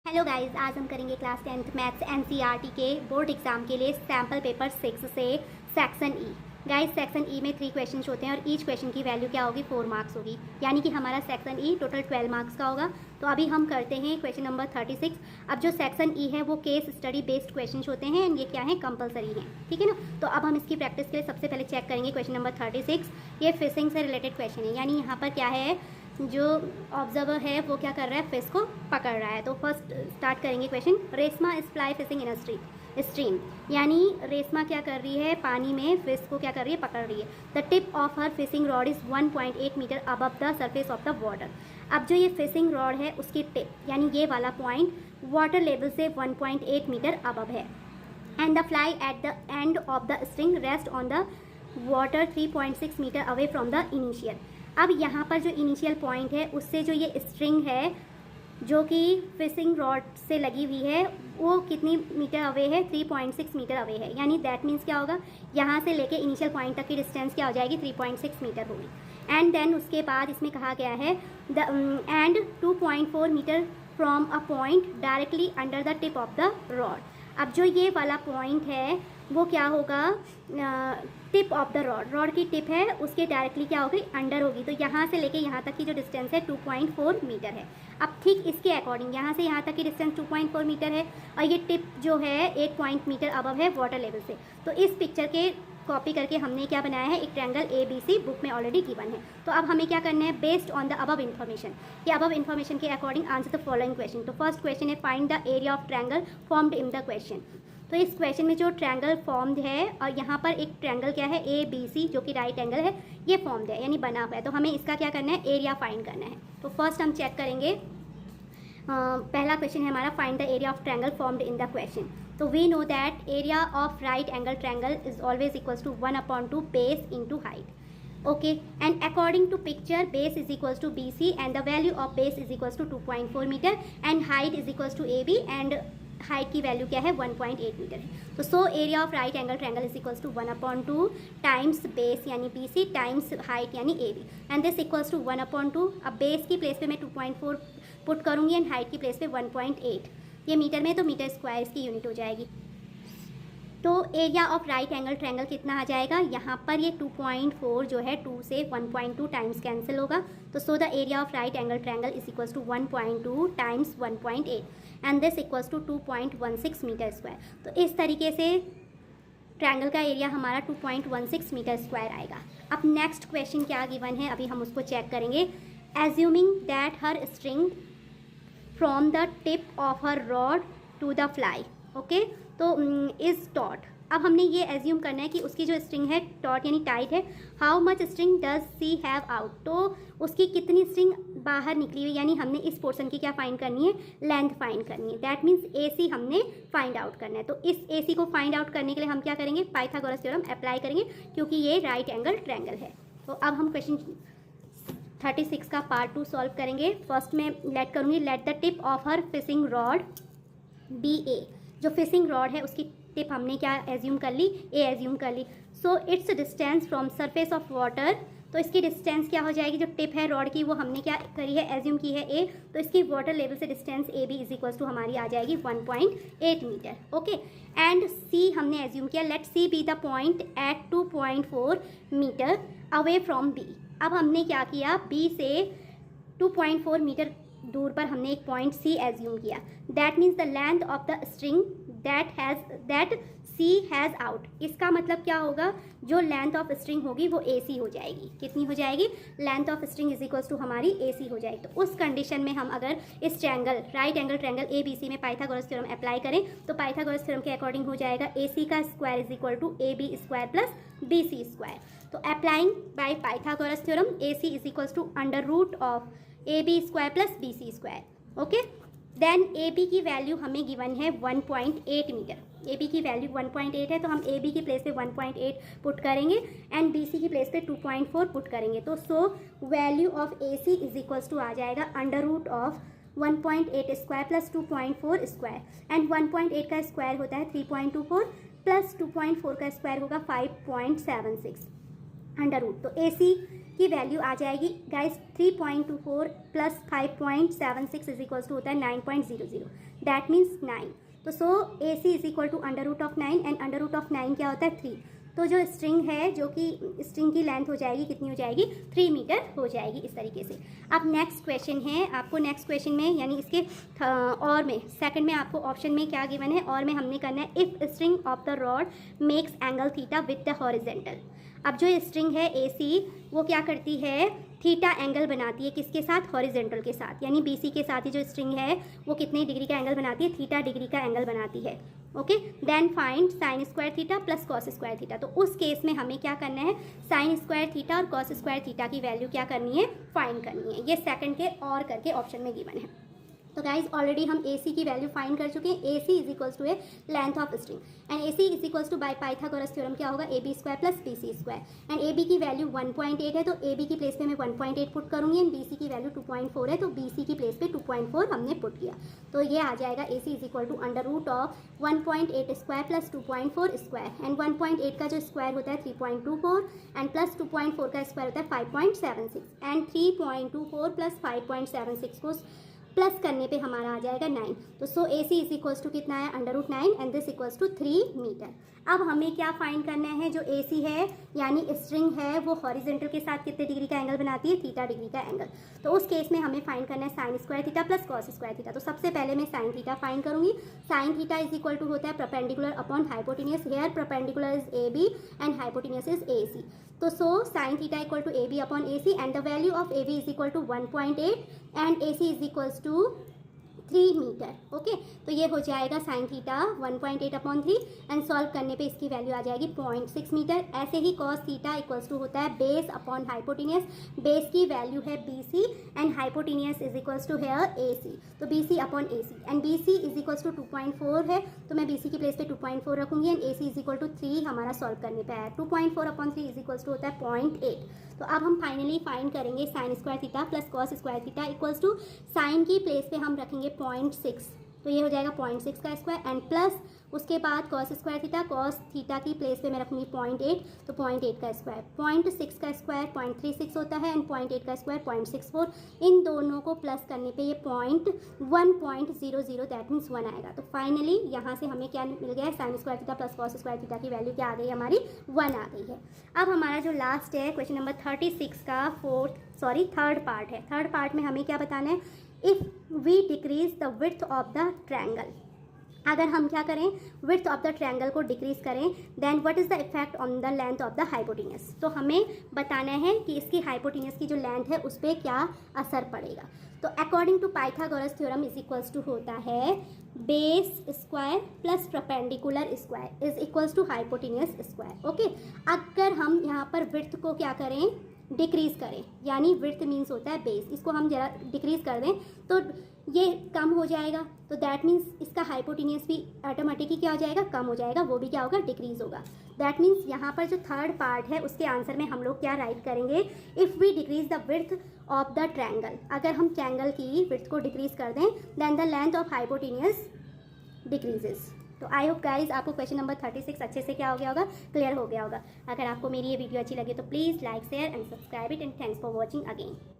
Hello guys, आज हम करेंगे क्लास 10th मैथ्स एनसीईआरटी के बोर्ड एग्जाम के लिए सैम्पल पेपर 6 से section E. Guys, section E में 3 क्वेश्चन होते हैं और ईच क्वेश्चन की वैल्यू क्या होगी 4 मार्क्स होगी, यानी कि हमारा सेक्शन ई टोटल 12 मार्क्स का होगा। तो अभी हम करते हैं क्वेश्चन नंबर 36। अब जो सेक्शन ई है वो केस स्टडी बेस्ड क्वेश्चन होते हैं, ये क्या है कंपलसरी हैं, ठीक है ना। तो अब हम इसकी प्रैक्टिस के लिए सबसे पहले चेक करेंगे क्वेश्चन नंबर 36। ये फिशिंग से रिलेटेड क्वेश्चन है, यानी यहाँ पर क्या है, जो ऑब्जर्वर है वो क्या कर रहा है, फिश को पकड़ रहा है। तो फर्स्ट स्टार्ट करेंगे question. Reshma is fly fishing in stream, यानी रेशमा क्या कर रही है, पानी में फिश को क्या कर रही है, पकड़ रही है। The tip of her fishing rod is 1.8 metre above the surface of the water. अब जो ये फिशिंग रॉड है उसकी टिप, यानी ये वाला पॉइंट वाटर लेवल से 1.8 मीटर अबव है। And the fly at the end of the string rest on the water 3.6 metre away from the initial. अब यहाँ पर जो इनिशियल पॉइंट है उससे जो ये स्ट्रिंग है जो कि फिशिंग रॉड से लगी हुई है वो कितनी मीटर अवे है, 3.6 मीटर अवे है। यानी दैट मीन्स क्या होगा, यहाँ से लेके इनिशियल पॉइंट तक की डिस्टेंस क्या हो जाएगी, 3.6 मीटर होगी। एंड देन उसके बाद इसमें कहा गया है the end 2.4 metre from a point directly under the tip of the rod. अब जो ये वाला पॉइंट है वो क्या होगा, टिप ऑफ द रॉड की टिप है उसके डायरेक्टली क्या होगी, अंडर होगी। तो यहाँ से लेके यहाँ तक की जो डिस्टेंस है 2.4 मीटर है। अब ठीक इसके अकॉर्डिंग यहाँ से यहाँ तक की डिस्टेंस 2.4 मीटर है और ये टिप जो है 8 पॉइंट मीटर अबव है वाटर लेवल से। तो इस पिक्चर के कॉपी करके हमने क्या बनाया है, एक ट्रायंगल ABC बुक में ऑलरेडी गिवन है। तो अब हमें क्या करना है, based on the above information, कि अबव इन्फॉर्मेशन के according answer the following question. तो फर्स्ट क्वेश्चन है find the area of triangle formed in the question. तो इस क्वेश्चन में जो ट्रायंगल फॉर्म्ड है और यहाँ पर एक ट्रायंगल क्या है ABC जो कि राइट एंगल है, ये फॉर्म्ड है यानी बना हुआ है। तो हमें इसका क्या करना है, एरिया फाइंड करना है। तो फर्स्ट हम चेक करेंगे, पहला क्वेश्चन है हमारा find the area of triangle formed in the question. तो we know that area of right angle triangle is always equals to 1/2 base into height. Okay, and according to picture base is equals to BC and the value of base is equals to 2.4 metre and height is equals to AB and height की value क्या है, 1.8 metre है। तो so area of right angle triangle is equals to 1/2 times base यानी BC times height यानी AB and this equals to 1/2। अब base की place पे मैं 2.4 पुट करूँगी एंड हाइट की प्लेस पे 1.8, ये मीटर में तो मीटर स्क्वायर इसकी यूनिट हो जाएगी। तो area of right angle triangle कितना आ जाएगा, यहाँ पर ये 2.4 जो है 2 से 1.2 टाइम्स कैंसिल होगा। तो so the area of right angle triangle is equals to 1.2 times 1.8 and this equals to 2.16 metre square. तो इस तरीके से ट्रायंगल का एरिया हमारा 2.16 मीटर स्क्वायर आएगा। अब नेक्स्ट क्वेश्चन क्या गिवन है, अभी हम उसको चेक करेंगे। Assuming that her string from the tip of her rod to the fly, okay, तो इज टॉट। अब हमने ये एज्यूम करना है कि उसकी जो स्ट्रिंग है टॉट यानी टाइट है। How much string does she have out, तो उसकी कितनी स्ट्रिंग बाहर निकली हुई, यानी हमने इस पोर्शन की क्या फाइंड करनी है, लेंथ फाइंड करनी है। दैट मीन्स AC हमने फाइंड आउट करना है। तो इस AC को फाइंड आउट करने के लिए हम क्या करेंगे, पाइथागोरस थ्योरम अप्लाई करेंगे क्योंकि ये राइट एंगल ट्रायंगल है। तो अब हम क्वेश्चन 36 का पार्ट 2 सॉल्व करेंगे। फर्स्ट में लेट करूँगी, let the tip of her fishing rod BA, जो फिशिंग रॉड है उसकी टिप हमने क्या एज्यूम कर ली, A एज्यूम कर ली। So it's distance from surface of water, तो इसकी डिस्टेंस क्या हो जाएगी, जो टिप है रॉड की वो हमने क्या करी है, एज्यूम की है A, तो इसकी वाटर लेवल से distance AB is equals to हमारी आ जाएगी 1.8 मीटर। ओके, एंड C हमने एज्यूम किया, let C be the point at 2.4 metre away from B। अब हमने क्या किया, B से 2.4 मीटर दूर पर हमने एक पॉइंट C एज्यूम किया। That means the length of the string that C has out. इसका मतलब क्या होगा, जो लेंथ ऑफ स्ट्रिंग होगी वो AC हो जाएगी। कितनी हो जाएगी, length of string is equals to हमारी AC हो जाएगी। तो उस कंडीशन में हम अगर इस triangle right angle triangle ABC में पाइथागोरस थ्योरम अप्लाई करें तो पाइथागोरस थ्योरम के अकॉर्डिंग हो जाएगा AC का square is equal to AB square plus BC square. तो applying by Pythagoras theorem AC is equals to under root of AB square plus BC square. Okay, then AB की वैल्यू हमें given है 1.8 metre. AB की वैल्यू 1.8 है तो हम AB की प्लेस पे 1.8 पुट करेंगे एंड BC की प्लेस पे 2.4 पुट करेंगे। तो so value of AC is equals to आ जाएगा under root of 1.8 square plus 2.4 square and 1.8 का स्क्वायर होता है 3.24 प्लस 2.4 का स्क्वायर होगा 5.76 अंडर रूट। तो AC की वैल्यू आ जाएगी guys 3.24 plus 5.76 is equals to होता है 9.00, दैट मीन्स 9। तो so A C is equal to under root of 9 and under root of 9 क्या होता है 3। तो जो स्ट्रिंग है, जो कि स्ट्रिंग की लेंथ हो जाएगी कितनी हो जाएगी 3 मीटर हो जाएगी इस तरीके से। अब नेक्स्ट क्वेश्चन है, आपको नेक्स्ट क्वेश्चन में यानी इसके और में सेकंड में आपको ऑप्शन में क्या गिवन है, और में हमने करना है if string of the rod makes angle theta with the horizontal. अब जो स्ट्रिंग है ए सी वो क्या करती है, थीटा एंगल बनाती है किसके साथ, हॉरिजेंटल के साथ, यानी बी सी के साथ ही जो स्ट्रिंग है वो कितने डिग्री का एंगल बनाती है, थीटा डिग्री का एंगल बनाती है। Okay, then find sine square theta plus cos square theta. तो उस केस में हमें क्या करना है, साइन स्क्वायर थीटा और कॉस स्क्वायर थीटा की वैल्यू क्या करनी है, फाइंड करनी है। ये सेकंड के और करके ऑप्शन में गिवन है। तो गाइज ऑलरेडी हम ए सी की वैल्यू फाइंड कर चुके हैं। A C is equals to a length of string and A C is equals to by Pythagoras theorem क्या होगा, A B square plus B C square. And A B की वैल्यू 1.8 है तो ए बी की प्लेस पे मैं 1.8 पुट करूंगी एंड बी सी की वैल्यू 2.4 है तो बी सी की प्लेस पे 2.4 हमने पुट किया। तो ये आ जाएगा A C is equal to under root of 1.8 square plus 2.4 square and 1.8 का जो स्क्वायर होता है 3.24 एंड प्लस 2.4 का स्क्वायर होता है 5.76 एंड 3.24 प्लस 5.76 को प्लस करने पे हमारा आ जाएगा 9। तो so A C is equals to कितना है, under root 9 and this equals to 3 metre. अब हमें क्या फाइंड करना है, जो ए सी है यानी स्ट्रिंग है वो हॉरिजेंटल के साथ कितने डिग्री का एंगल बनाती है, थीटा डिग्री का एंगल। तो उस केस में हमें फाइंड करना है sine square theta plus cos square theta. तो सबसे पहले मैं साइन थीटा फाइंड करूंगी। Sine theta is equal to होता है perpendicular upon hypotenuse, here perpendicular is A B and hypotenuse is A C. तो so sine theta equal to A B upon A C and the value of A B is equal to 1.8 and A C is equals to 3 metre. Okay, तो ये हो जाएगा sine theta 1.8 upon 3 and solve करने पे इसकी वैल्यू आ जाएगी 0.6 मीटर। ऐसे ही कॉस थीटा इक्वल्स टू होता है बेस अपॉन हाइपोटेनियस, बेस की वैल्यू है B C and hypotenuse is equals to here A C. तो B C upon A C and B C is equals to 2.4 है तो मैं बी सी की प्लेस पे 2.4 रखूंगी and A C is equal to 3 हमारा सॉल्व करने पे आया। 2.4 अपॉन 3 इज इक्वल्स टू होता है 0.8। तो अब हम फाइनली फाइंड करेंगे sine square theta plus cos square theta equals to sine की प्लेस पे हम रखेंगे 0.6 तो ये हो जाएगा 0.6 का स्क्वायर एंड प्लस उसके बाद cos square theta, cos theta की प्लेस पे मैं रखूंगी 0.8 तो 0.8 का स्क्वायर, 0.6 का स्क्वायर 0.36 होता है एंड 0.8 का स्क्वायर 0.64। इन दोनों को प्लस करने पे ये 1.00 दैट मीन्स 1 आएगा। तो फाइनली यहाँ से हमें क्या मिल गया है, sine square theta plus cos square theta की वैल्यू क्या आ गई हमारी 1 आ गई है। अब हमारा जो लास्ट है क्वेश्चन नंबर 36 का थर्ड पार्ट है। थर्ड पार्ट में हमें क्या बताना है, if we decrease the width of the triangle, अगर हम क्या करें विड्थ ऑफ द ट्रायंगल को डिक्रीज करें then what is the effect on the length of the hypotenuse. तो हमें बताना है कि इसकी हाइपोटेनियस की जो लेंथ है उस पर क्या असर पड़ेगा। तो according to Pythagoras theorem is equals to होता है base square plus perpendicular square is equals to hypotenuse square. Okay, अगर हम यहाँ पर विड्थ को क्या करें डिक्रीज करें, यानी विड्थ मीन्स होता है बेस, इसको हम जरा डिक्रीज कर दें तो ये कम हो जाएगा। तो दैट मीन्स इसका हाइपोटेनियस भी ऑटोमेटिकली क्या हो जाएगा, कम हो जाएगा, वो भी क्या होगा डिक्रीज होगा। दैट मीन्स यहाँ पर जो थर्ड पार्ट है उसके आंसर में हम लोग क्या राइट करेंगे, if we decrease the width of the triangle, अगर हम ट्रायंगल की विड्थ को डिक्रीज कर दें then the length of hypotenuse decreases. तो आई होप गाइज आपको क्वेश्चन नंबर 36 अच्छे से क्या हो गया होगा, क्लियर हो गया होगा। अगर आपको मेरी ये वीडियो अच्छी लगे तो please like share and subscribe it and thanks for watching again.